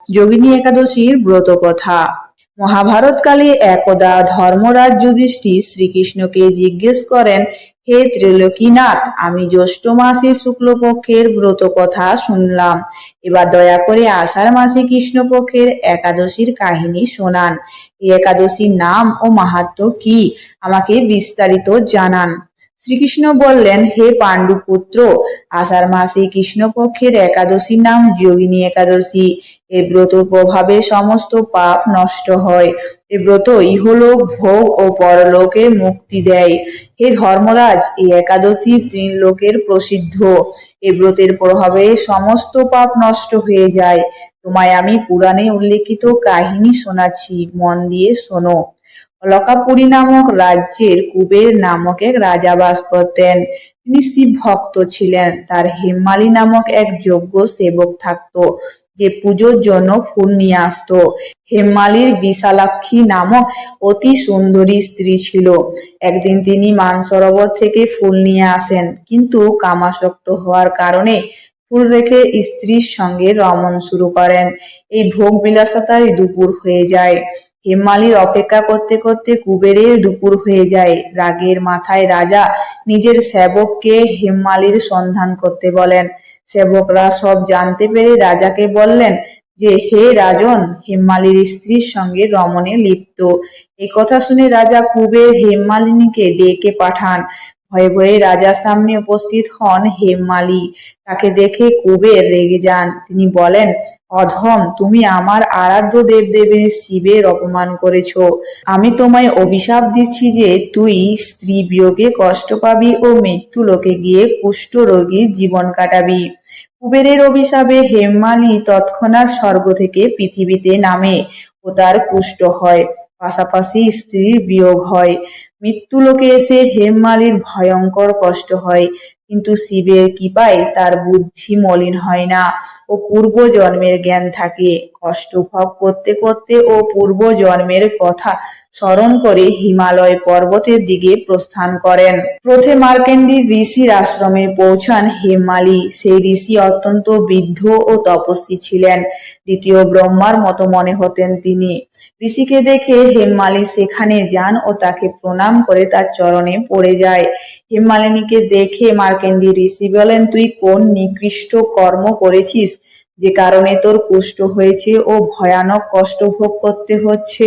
যোগিনী একাদশীর ব্রত কথা। মহাভারতকালে একদা ধর্মরাজ যুধিষ্ঠির শ্রীকৃষ্ণকে জিজ্ঞেস করেন, হে ত্রিলোকীনাথ, আমি জ্যৈষ্ঠ মাসে শুক্লপক্ষের ব্রত কথা শুনলাম, এবার দয়া করে আষাঢ় মাসে কৃষ্ণপক্ষের একাদশীর কাহিনী শোনান। এই একাদশীর নাম ও মাহাত্ম্য কি, আমাকে বিস্তারিত জানান। শ্রীকৃষ্ণ বললেন, হে পাণ্ডুপুত্র, আষাঢ় মাসে কৃষ্ণপক্ষের একাদশীর নাম যোগিনী একাদশী। এই ব্রত প্রভাবে সমস্ত পাপ নষ্ট হয়। এই ব্রত ইহলোক ভোগ ও পরলোকে মুক্তি দেয়। হে ধর্মরাজ, এই একাদশী ত্রিলোকের প্রসিদ্ধ। এই ব্রতের প্রভাবে সমস্ত পাপ নষ্ট হয়ে যায়। তোমায় আমি পুরাণে উল্লেখিত কাহিনী শোনাচ্ছি, মন দিয়ে শোনো। অলকাপুরী নামক রাজ্যের কুবের নামক এক রাজা বাস করতেন। তিনি শিব ভক্ত ছিলেন। তার হেমমালী নামক এক যোগ্য সেবক থাকতো, যে পুজোর জন্য ফুল নিয়ে আসতো। হেমমালীর বিশালাক্ষী নামক অতি সুন্দরী স্ত্রী ছিল। একদিন তিনি মানসরোবর থেকে ফুল নিয়ে আসেন, কিন্তু কামাসক্ত হওয়ার কারণে ফুল রেখে স্ত্রীর সঙ্গে রমণ শুরু করেন। এই ভোগ বিলাসিতায় দুপুর হয়ে যায়। হেমমালীর অপেক্ষা করতে করতে কুবেরের দুপুর হয়ে যায়। রাগের মাথায় রাজা নিজের সেবককে হেমমালীর সন্ধান করতে বলেন। সেবকরা সব জানতে পেরে রাজাকে বললেন যে, হে রাজন, হেমমালীর স্ত্রীর সঙ্গে রমণে লিপ্ত। এই কথা শুনে রাজা কুবের হেমমালিনীকে ডেকে পাঠান। ভয়ে ভয়ে রাজার সামনে উপস্থিত হন হেমমালী। তাকে দেখে কুবের রেগে যান। তিনি বলেন, অধম, তুমি আমার আরাধ্য দেবদেবীর শিবের অপমান করেছ। আমি তোমায় অভিশাপ দিচ্ছি যে তুই স্ত্রী বিয়োগে কষ্ট পাবি ও মৃত্যু লোকে গিয়ে কুষ্ঠ রোগীর জীবন কাটাবি। কুবেরের অভিশাপে হেমমালী তৎক্ষণাৎ স্বর্গ থেকে পৃথিবীতে নামে ও তার কুষ্ঠ হয়, পাশাপাশি স্ত্রীর বিয়োগ হয়। মৃত্যু লোকে এসে হেমমালীর ভয়ঙ্কর কষ্ট হয়, কিন্তু শিবের কৃপায় তার বুদ্ধি মলিন হয় না ও পূর্ব জন্মের জ্ঞান থাকে। কষ্ট ভোগ করতে করতে ও পূর্ব জন্মের কথা স্মরণ করে হিমালয় পর্বতের দিকে প্রস্থান করেন। প্রথমে মার্কেন্ডীর ঋষির আশ্রমে পৌঁছান হেমমালী। সেই ঋষি অত্যন্ত বৃদ্ধ ও তপস্বী ছিলেন। দ্বিতীয় ব্রহ্মার মতো মনে হতেন তিনি। ঋষিকে দেখে হেমমালী সেখানে যান ও তাকে প্রণাম করে তার চরণে পড়ে যায়। হেমমালিনীকে দেখে মার্কেন্ডী ঋষি বলেন, তুই কোন নিকৃষ্ট কর্ম করেছিস যে কারণে তোর কুষ্ঠ হয়েছে ও ভয়ানক কষ্ট ভোগ করতে হচ্ছে?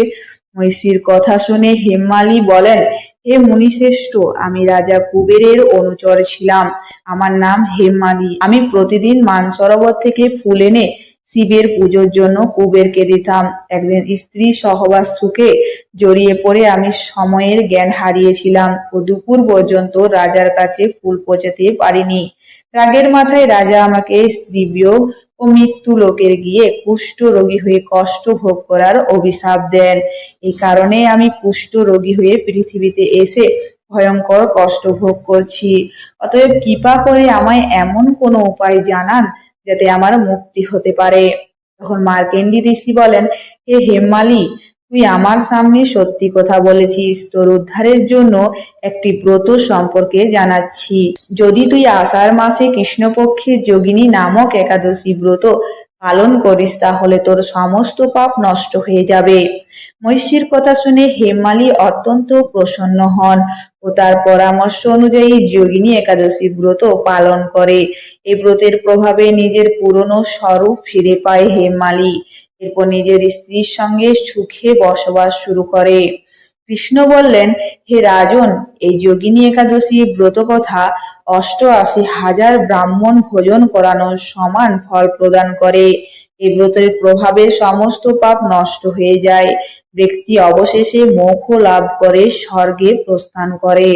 মহিষীর কথা শুনে হেমমালী বলেন, হে মুনিশ্রেষ্ঠ, আমি রাজা কুবেরের অনুচর ছিলাম। আমার নাম হেমমালী। আমি প্রতিদিন মানসরোবর থেকে ফুল এনে শিবের পুজোর জন্য কুবেরকে দিতাম। একদিন স্ত্রী সহবাস সুখে জড়িয়ে পড়ে আমি সময়ের জ্ঞান হারিয়েছিলাম ও দুপুর পর্যন্ত রাজার কাছে ফুল পৌঁছাতে পারিনি। রাগের মাথায় রাজা আমাকে স্ত্রী বিয়োগ ও মৃত্যু লোকের গিয়ে কুষ্ঠ রোগী হয়ে কষ্ট ভোগ করার অভিশাপ দেন। এই কারণে আমি কুষ্ঠ রোগী হয়ে পৃথিবীতে এসে ভয়ঙ্কর কষ্ট ভোগ করছি। অতএব কৃপা করে আমায় এমন কোনো উপায় জানান যাতে আমার মুক্তি হতে পারে। তখন মার্কেন্ডী ঋষি বলেন, হে হেমমালী, তুই আমার সামনে সত্যি কথা বলেছিস। তোর উদ্ধারের জন্য একটি ব্রত সম্পর্কে জানাচ্ছি। যদি তুই আষাঢ় মাসে কৃষ্ণপক্ষের যোগিনী নামক একাদশী ব্রত পালন করিস, তাহলে তোর সমস্ত পাপ নষ্ট হয়ে যাবে। মহিষীর কথা শুনে হেমমালী অত্যন্ত প্রসন্ন হন ও তার পরামর্শ অনুযায়ী যোগিনী একাদশী ব্রত পালন করে। এই ব্রতের প্রভাবে নিজের পুরনো স্বরূপ ফিরে পায় হেমমালী। এরপর নিজের স্ত্রীর সঙ্গে সুখে বসবাস শুরু করে। কৃষ্ণ বললেন, হে রাজন, এই যোগিনী একাদশী ব্রত কথা ৮৮,০০০ ব্রাহ্মণ ভোজন করানোর সমান ফল প্রদান করে। এই ব্রতের প্রভাবে সমস্ত পাপ নষ্ট হয়ে যায়। ব্যক্তি অবশেষে মোক্ষ লাভ করে স্বর্গে প্রস্থান করে।